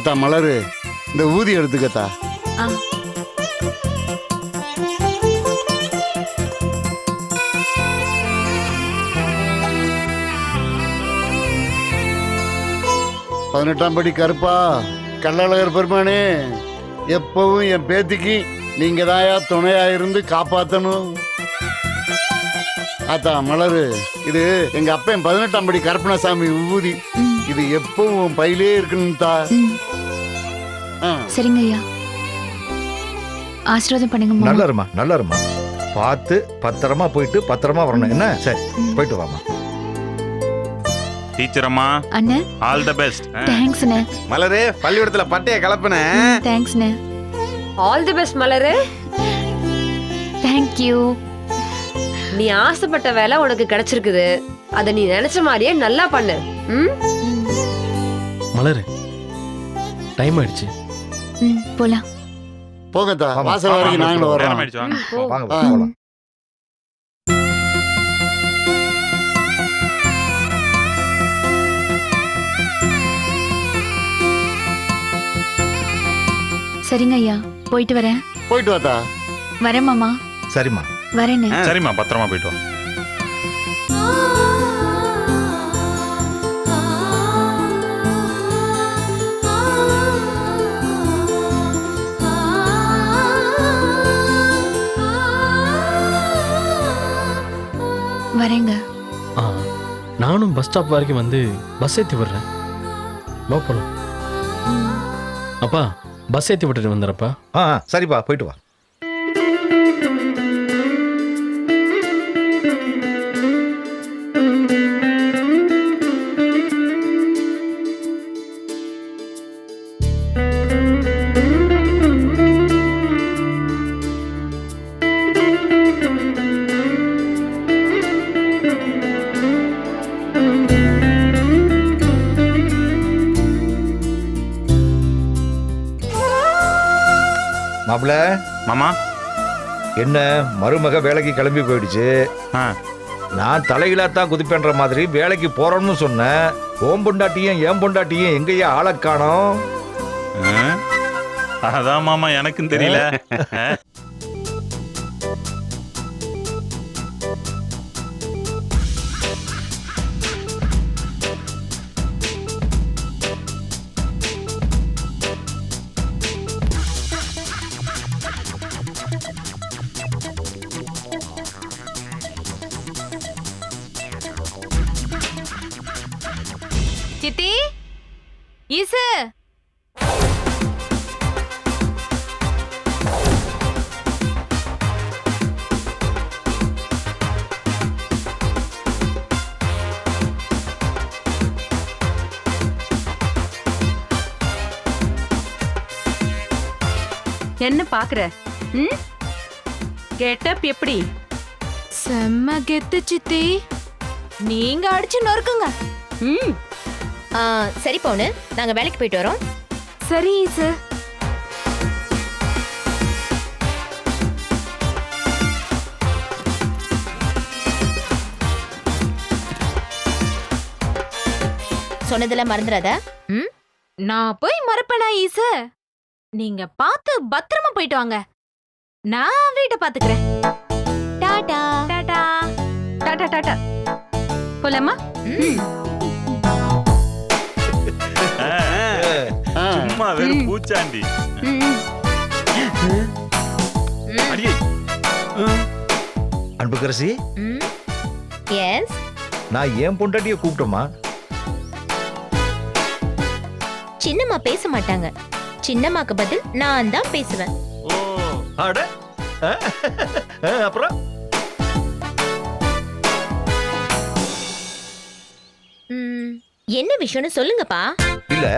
அத்தா மலரு, இந்த ஊதி எடுத்துக்கத்தா. ஆ. பதினெட்டாம் படி கருப்பா, கள்ளழகர் பெருமானே, எப்பவும் என் பேத்திக்கு நீங்க தாயா துணையா இருந்து காப்பாத்தணும். அத்தா மலரு, இது எங்க அப்பன் 18ஆம் படி கருப்பணசாமி விபூதி. இது எப்பவும் பையிலே இருக்கணும் தா. சரிங்க ஐயா, ஆசீர்வாதம் பண்ணுங்க மாமா. நல்லா இருமா, நல்லா இருமா. பார்த்து பத்திரமா போயிட்டு பத்திரமா வரணும். என்ன? சரி, போயிட்டு வாமா. டீச்சர் அம்மா, அண்ணே ஆல் தி பெஸ்ட். தேங்க்ஸ் அண்ணே. மலரு, பள்ளிக்கூடத்துல பட்டைய கலப்புன. தேங்க்ஸ் அண்ணே. ஆல் தி பெஸ்ட் மலரு. Thank you. நீ ஆசைப்பட்ட வேலை உனக்கு கிடைச்சிருக்குது. அத நீ நினைச்ச மாதிரியே நல்லா பண்ணு. மலரு, டைம் ஆயிடுச்சு. போலாம். போங்கத்தா, வாசல் வரைக்கும் நாங்களும் வரோம். ஆயிடுச்சு, வாங்க. வாங்க போலாம். சரிங்க ஐயா, போயிட்டு வரேன். போயிட்டு வாத்தா. வரேன் மாமா. சரிம்மா. வரேன்னு. சரிம்மா, பத்திரமா போயிட்டு வா. வரேங்க. நானும் பஸ் ஸ்டாப் வரைக்கும் வந்து பஸ் ஏற்றி விடுறேன். வா போலாம். அப்பா, பஸ் ஏற்றி விட்டுட்டு வந்துடுறப்பா. சரிப்பா, போயிட்டு வா. மாப்பிள்ள, மாமா, என்ன மருமக வேலைக்கு கிளம்பி போயிடுச்சு. நான் தலையிலாத்தான் குதிப்பேன்ற மாதிரி வேலைக்கு போறோம்னு சொன்னேன். ஓம் பொண்டாட்டியும் ஏன் பொண்டாட்டியும் எங்கேயா ஆளை காணோம்? அதான் மாமா எனக்கும் தெரியல. சித்தி, ஈசு. என்ன பாக்குற? கெட்டப் எப்படி? செம்ம கெத்து சித்தி. நீங்க அடிச்சு நொறுக்குங்க. சரி போனு, நாங்க வேலைக்கு போயிட்டு வரோம். சரி ஈசு. சொன்னதெல்லாம் மறந்துடாத. நான் போய் மறப்பேனா ஈசு? நீங்க பார்த்து பத்திரமா போயிட்டு வாங்க. நான் வீட்டை பாத்துக்கிறேன். டாடா. டாடா. டாடா டாடா. போலாமா? சும்மா வெறும் பூச்சாண்டி. அடியே. அன்புக்கரசி, எஸ். நான் ஏன் பொண்டாட்டிய கூப்பிட்டோமா? சின்னம்மா பேச மாட்டாங்க. சின்னம்மாக்கு பதில் நான் தான் பேசுவேன். அட, அப்புறம் என்ன விஷயம்னு சொல்லுங்கப்பா. இல்ல,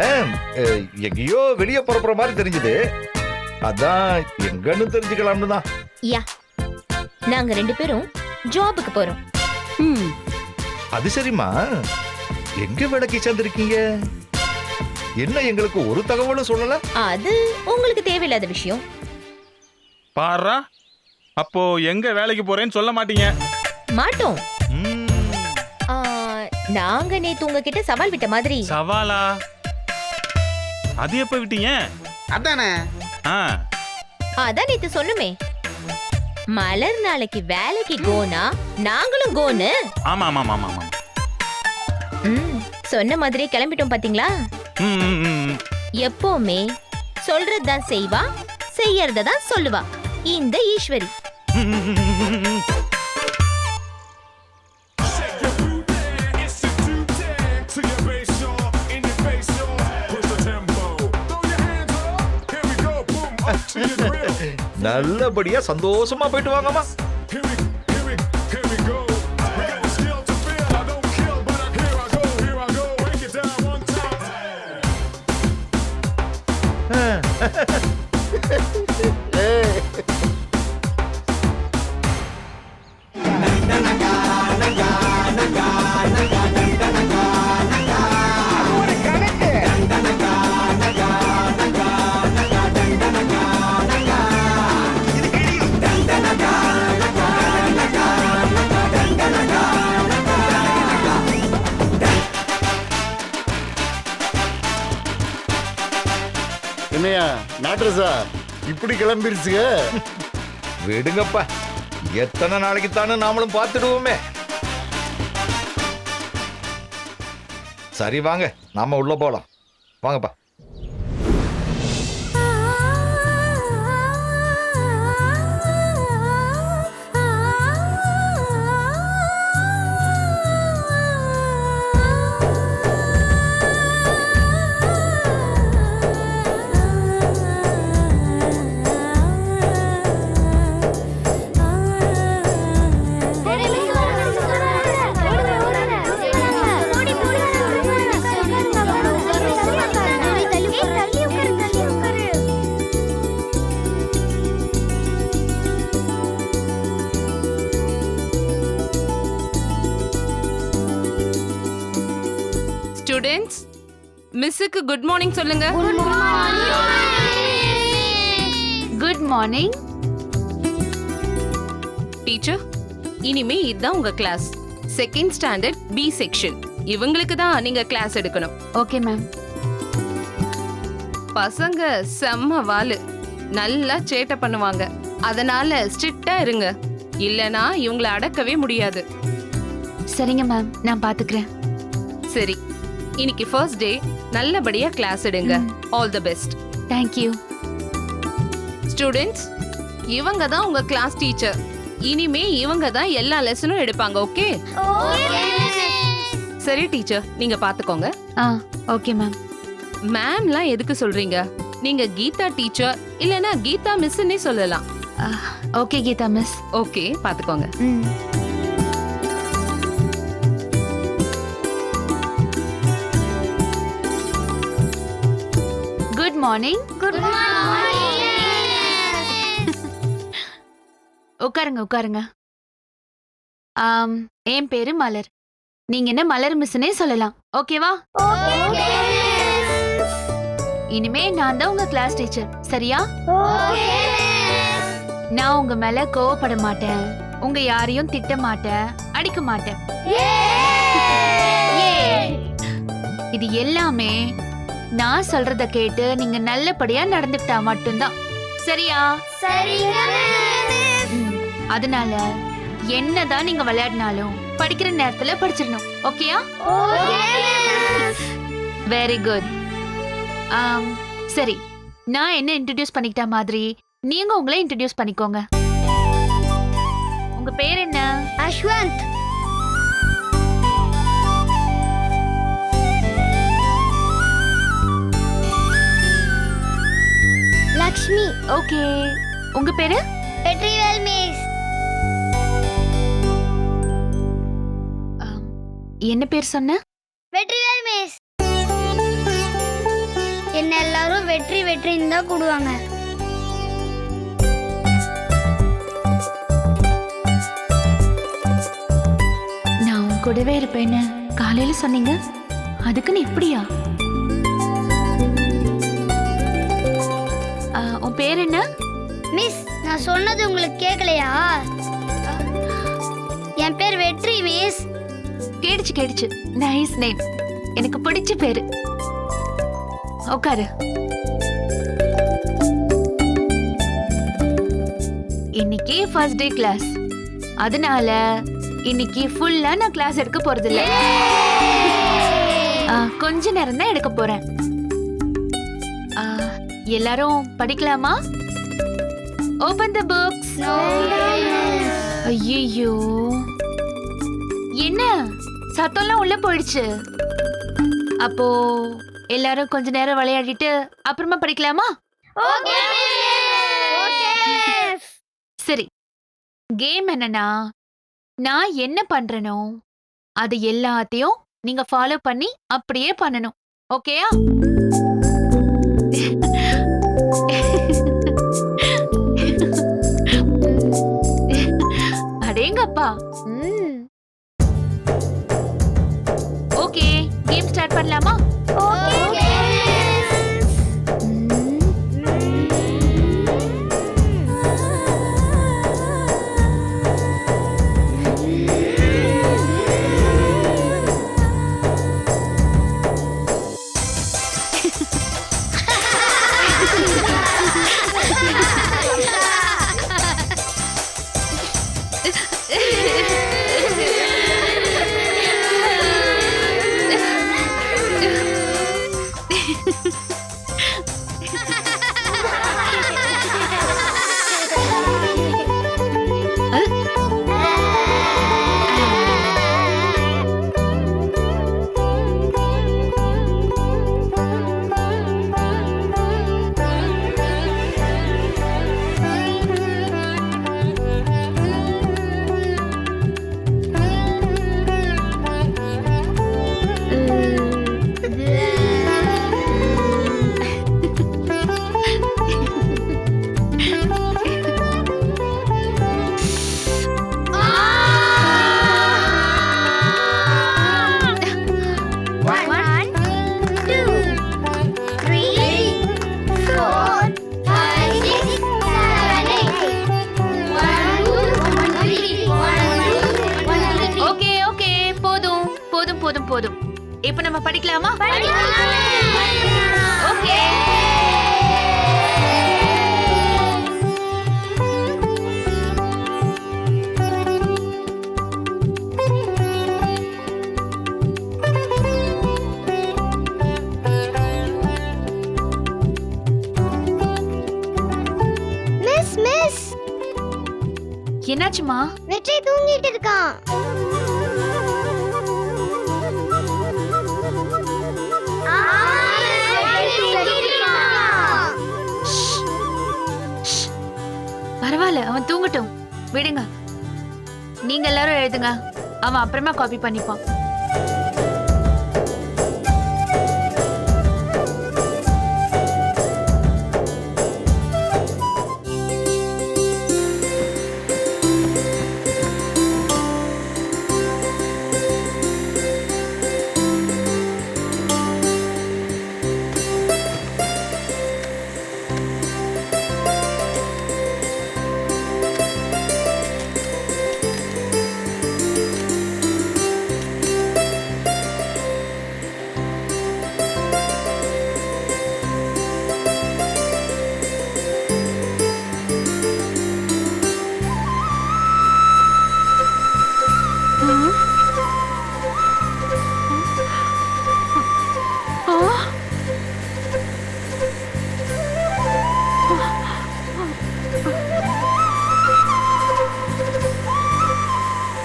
எங்கேயோ வெளியே புறப்புற மாதிரி தெரிஞ்சது. அதான் எங்கன்னு தெரிஞ்சுக்கலாம்னு தான். யா, நாங்க 2 பேரும் ஜாபுக்கு போறோம். அது சரிம்மா, எங்க வேலைக்கு சேர்ந்திருக்கீங்க? என்ன எங்களுக்கு ஒரு தகவலும் சொல்லல? அது உங்களுக்கு தேவையில்லாத விஷயம். பாரா, அப்போ எங்க வேலைக்கு போறேன்னு சொல்ல மாட்டீங்க? மாட்டோம். நாங்க நேத்து உங்ககிட்ட சவால் விட்ட மாதிரி. சவாலா? அது எப்ப விட்டீங்க? அதானே. ஆ, அதான் நேத்து சொன்னுமே, மலர் நாளைக்கு வேலைக்கு கோனா நாங்களும் கோனு. ஆமா ஆமா ஆமா ஆமா. சொன்ன மாதிரியே கிளம்பிட்டோம் பாத்தீங்களா? ம், ம், ம். எப்பவுமே சொல்றதுதான் செய்வா, செய்யறதான் சொல்லுவா இந்த ஈஸ்வரி. நல்லபடியா சந்தோஷமா போயிட்டு வாங்கம்மா. என்னையா நாட்ரஸா இப்படி கிளம்பிருச்சுங்க? விடுங்கப்பா, எத்தனை நாளைக்கு தானே நாமளும் பார்த்துடுவோமே. சரி வாங்க, நாம உள்ள போலாம். வாங்கப்பா. ஸ்டூடெண்ட்ஸ், மிஸ்ஸுக்கு குட் மார்னிங் சொல்லுங்க. குட் மார்னிங் டீச்சர், இனிமே இதுதான் உங்க class. Second standard B section. இவங்களுக்கு தான் நீங்க கிளாஸ் எடுக்கணும். Okay ma'am. பசங்க செம்ம வாலு, நல்லா சேட்டை பண்ணுவாங்க. அதனால ஸ்ட்ரிக்ட்டா இருங்க, இல்லனா இவங்கள அடக்கவே முடியாது. சரிங்க மேம், நான் பாத்துக்கிறேன். சரி, இன்னைக்கு ஃபர்ஸ்ட் டே, நல்லபடியா கிளாஸ் எடுங்க. All the best. Thank you. Students, இவங்க தான் உங்க கிளாஸ் டீச்சர். இனிமே இவங்க தான் எல்லா லெசனும் எடுப்பாங்க. ஓகே? சரி டீச்சர், நீங்க பாத்துக்கோங்க. Okay ma'am. மேம்லாம் எதுக்கு சொல்றீங்க? நீங்க கீதா டீச்சர் இல்லனா கீதா மிஸ்னே சொல்லலாம். Okay Geetha miss. ஓகே, பாத்துக்கோங்க. Good morning. Good morning. உட்காருங்க உட்காருங்க. என் பேரு மலர். நீங்க என்ன மலர் மிஸ்னே சொல்லலாம். ஓகேவா? இனிமே நான் தான் உங்க கிளாஸ் டீச்சர். சரியா? நான் உங்க மேல கோவப்பட மாட்டேன், உங்க யாரையும் திட்ட மாட்டேன், அடிக்க மாட்டேன். இது எல்லாமே நான் சொல்றத கேட்டு நீங்க நல்லபடியா நடந்துக்கிட்டா மட்டும்தான். சரியா? அதனால என்னதான் நீங்க விளையாடினாலும் படிக்கிற நேரத்துல படிச்சிடணும். ஓகேயா? Very good. சரி, நான் என்ன இன்ட்ரோடியூஸ் பண்ணிக்கிட்ட மாதிரி நீங்க உங்களை இன்ட்ரோடியூஸ் பண்ணிக்கோங்க. உங்க பேர் என்ன? அஸ்வந்த். லக்ஷ்மி. ஓகே. உங்க பேரு? வெற்றிவேல் மிஸ். என்ன பேர் சொன்ன? வெற்றிவேல் மிஸ். என்ன எல்லாரும் வெற்றி வெற்றின்னு தான் கூடுவாங்க. நான் உன் கூடவே இருப்பேன்னு காலையில சொன்னீங்க, அதுக்குன்னு இப்படியா? உன் பேர் என்ன? மிஸ், நான் சொன்னது உங்களுக்கு கேட்கலையா? என் பேர் வெற்றி மிஸ். கேடுச்சு கேடுச்சு. நைஸ் நேம், எனக்கு பிடிச்ச பேரு. உட்காரு. இன்னைக்கு ஃபர்ஸ்ட் டே கிளாஸ், அதனால இன்னைக்கு ஃபுல்லா நான் கிளாஸ் எடுக்க போறது இல்ல. கொஞ்ச நேரம் தான் எடுக்க போறேன். எல்லாரும் படிக்கலாமா? ஓபன் தி புக்ஸ். ஐயோ, என்ன சத்தம்லாம் உள்ள போயிடுச்சு. அப்போ எல்லாரும் கொஞ்ச நேரம் விளையாடிட்டு அப்புறமா படிக்கலாமா? சரி, கேம் என்னன்னா, நான் என்ன பண்றேனோ அது எல்லாத்தையும் நீங்க ஃபாலோ பண்ணி அப்படியே பண்ணணும். ஓகேயா? அடேங்கப்பா. ஓகே, கேம் ஸ்டார்ட் பண்ணலாமா? போதும். இப்ப நம்ம படிக்கலாமா? ஓகே. மிஸ் என்னாச்சுமா? வெற்றி தூங்கிட்டு இருக்கான். பரவாயில்ல, அவன் தூங்கட்டும், விடுங்க. நீங்க எல்லாரும் எழுதுங்க, அவன் அப்புறமா காப்பி பண்ணிப்பான்.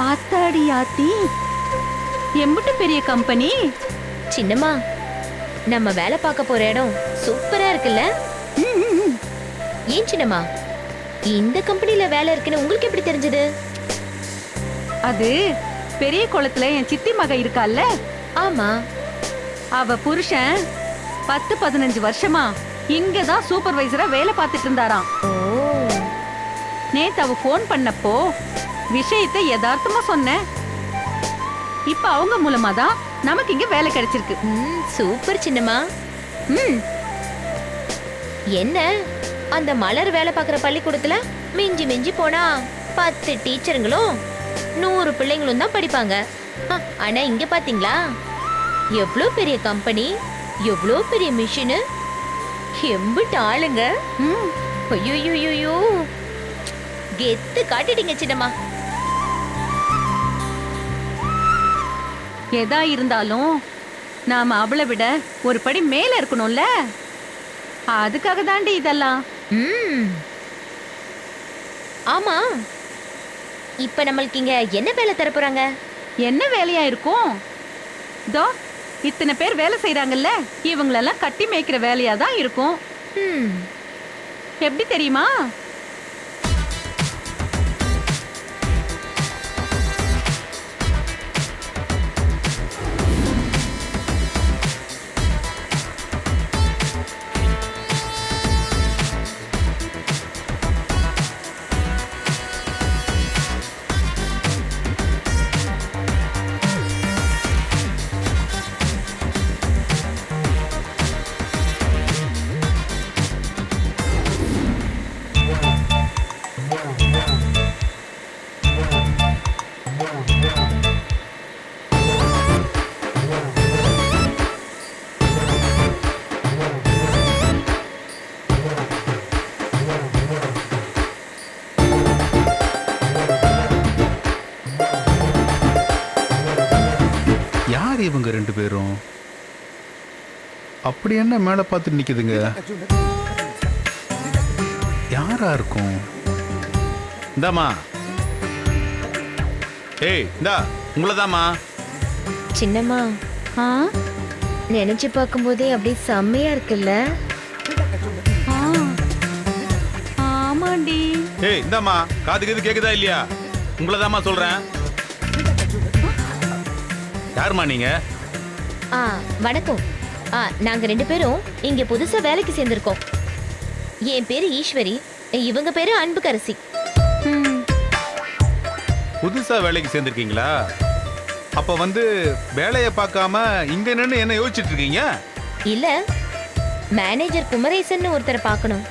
ஆத்தாடி ஆத்தி, எம்பிட்டு பெரிய கம்பெனி. சின்னம்மா, நம்ம வேலை பார்க்க போற இடம் சூப்பரா இருக்குல்ல? ஏன் சின்னம்மா, இந்த கம்பெனில வேலை இருக்குன்னு உங்களுக்கு எப்படி தெரிஞ்சது? அது பெரிய குளத்துல என் சித்தி மக இருக்கால்ல, ஆமா, அவ புருஷன் 10-15 வருஷமா இங்கதான் சூப்பர்வைசரா வேலை பார்த்துட்டு இருந்தாராம். ஓ, நேத்து அவ போன் பண்ணப்போ விஷயத்தை யதார்த்தமா சொன்னேன். இப்ப அவங்க மூலமா தான் நமக்கு இங்க வேலை கிடைச்சிருக்கு. சூப்பர் சின்னம்மா. என்ன, அந்த மலர் வேலை பார்க்குற பள்ளிக்கூடத்துல மிஞ்சி மிஞ்சி போனா 10 டீச்சருங்களும் 100 பிள்ளைங்களும் தான் படிப்பாங்க. ஆனா இங்க பாத்தீங்களா, எவ்வளவு பெரிய கம்பெனி, எவ்வளோ பெரிய மிஷினு, எம்பிட்டு ஆளுங்க. ஐயோ, கெத்து காட்டிட்டீங்க சின்னம்மா. எதா இருந்தாலும் நாம அவளை விட ஒரு படி மேல இருக்கணும்ல, அதுக்காக தாண்டி இதெல்லாம். ஆமா, இப்ப நம்மளுக்கு இங்க என்ன வேலை தர போறாங்க? என்ன வேலையா இருக்கும்? தோ இத்தனை பேர் வேலை செய்யறாங்கல்ல, இவங்களெல்லாம் கட்டி மேய்க்கிற வேலையா தான் இருக்கும். எப்படி தெரியுமா? யார் இவங்க ரெண்டு பேரும்? அப்படி என்ன மேல பார்த்து நிக்குதுங்க? யாரா இருக்கும்? இந்தாமா. ஏய், இந்தா உங்களதாமா. சின்னம்மா, நினைச்சு பார்க்கும்போதே அப்படியே செம்மையா இருக்குல்ல? ஆமாண்டி. ஏய், இந்தாமா. காதுக்கு எது கேக்குதா இல்லையா? உங்களதாமா சொல்றேன். யாருமா நீங்க? வணக்கம். நாங்க ரெண்டு பேரும் இங்க புதுசா வேலைக்கு சேர்ந்திருக்கோம். என் பேரு ஈஸ்வரி, இவங்க பேரு அன்புக்கரசி. புதுசா வேலைக்கு சேர்ந்திருக்கீங்களா? அப்ப வந்து வேலையை பார்க்காம இங்க நின்னு என்ன யோசிச்சுட்டு இருக்கீங்க? இல்ல, மேனேஜர் குமரேசன் ஒருத்தரை பார்க்கணும்.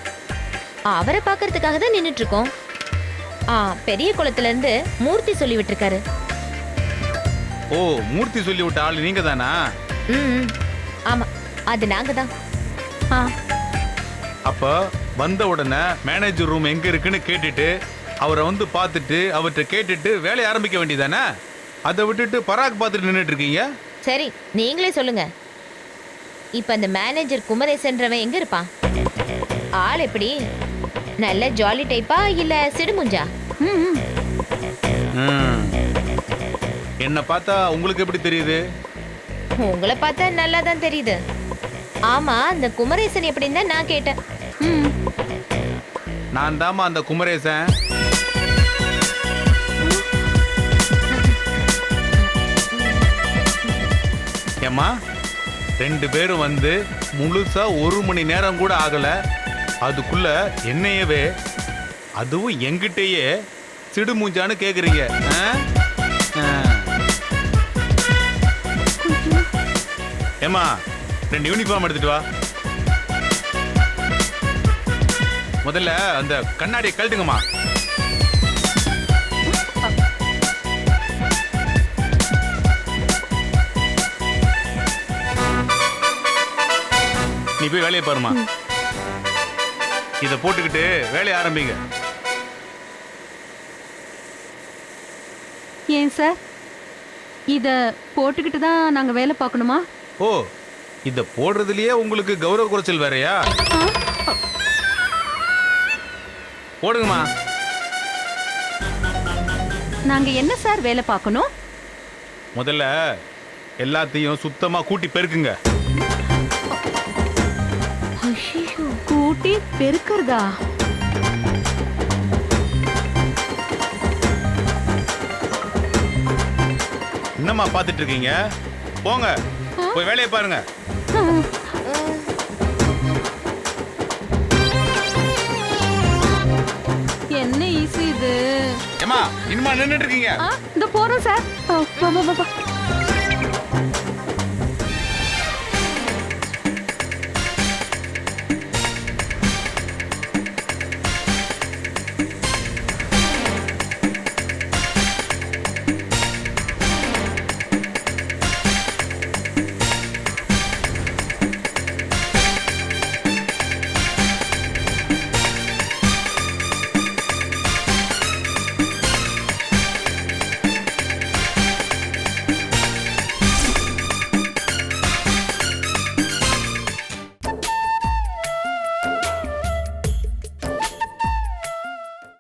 அவரை பார்க்கறதுக்காக தான் நின்னுட்டு இருக்கோம். பெரிய குளத்துல இருந்து மூர்த்தி சொல்லி விட்டுருக்காரு. ஓ, மூர்த்தி சொல்லி விட்ட ஆளு நீங்க தானா? ஆமா, அது நாங்க தான். அப்ப வந்த உடனே மேனேஜர் ரூம் எங்க இருக்குன்னு கேட்டுட்டு அவரை வந்து பார்த்துட்டு அவர்கிட்ட கேட்டுட்டு வேலையை ஆரம்பிக்க வேண்டியதானே? அதை விட்டுட்டு பராக் பார்த்துட்டு நின்றுட்டு இருக்கீங்க. சரி, நீங்களே சொல்லுங்க. இப்ப அந்த மேனேஜர் குமரேசன்றவன் எங்க இருப்பான்? ஆள் எப்படி? நல்ல ஜாலி டைப்பா இல்ல சிடுமுஞ்சா? என்ன பார்த்தா உங்களுக்கு எப்படி தெரியுது? உங்களை பார்த்தா நல்லா தான் தெரியுது. ஆமா, அந்த குமரேசன் எப்படின்னு தான் நான் கேட்டேன். நான் தாமா அந்த குமரேசன். ஏம்மா, ரெண்டு பேரும் வந்து முழுசா 1 மணி நேரம் கூட ஆகல, அதுக்குள்ள என்னையவே, அதுவும் எங்கிட்டயே சிடு மூஞ்சான்னு கேக்குறீங்க. ஏம்மா, 2 யூனிஃபார்ம் எடுத்துட்டு வா. முதல்ல அந்த கண்ணாடியை கழட்டுங்கம்மா. நீ போய் வேலையை பாருமா. இதை போட்டுக்கிட்டு வேலையை ஆரம்பிங்க. ஏன் சார், இத போட்டுக்கிட்டு தான் நாங்க வேலை பார்க்கணுமா? ஓ, இத போடுறதுலயே உங்களுக்கு கௌரவ குறைச்சல் வேறயா? போடுங்கம்மா. நாங்க என்ன சார் வேலை பார்க்கணும்? முதல்ல எல்லாத்தையும் சுத்தமா கூட்டி பெருக்குங்க. கூட்டி பெருக்கிறதா? என்னம்மா பார்த்துட்டு இருக்கீங்க? போங்க, போய் வேலையை பாருங்க. என்ன ஈஸி இது? ஏம்மா, இன்னுமா நின்னுட்டு இருக்கீங்க? இந்த போறோம் சார்.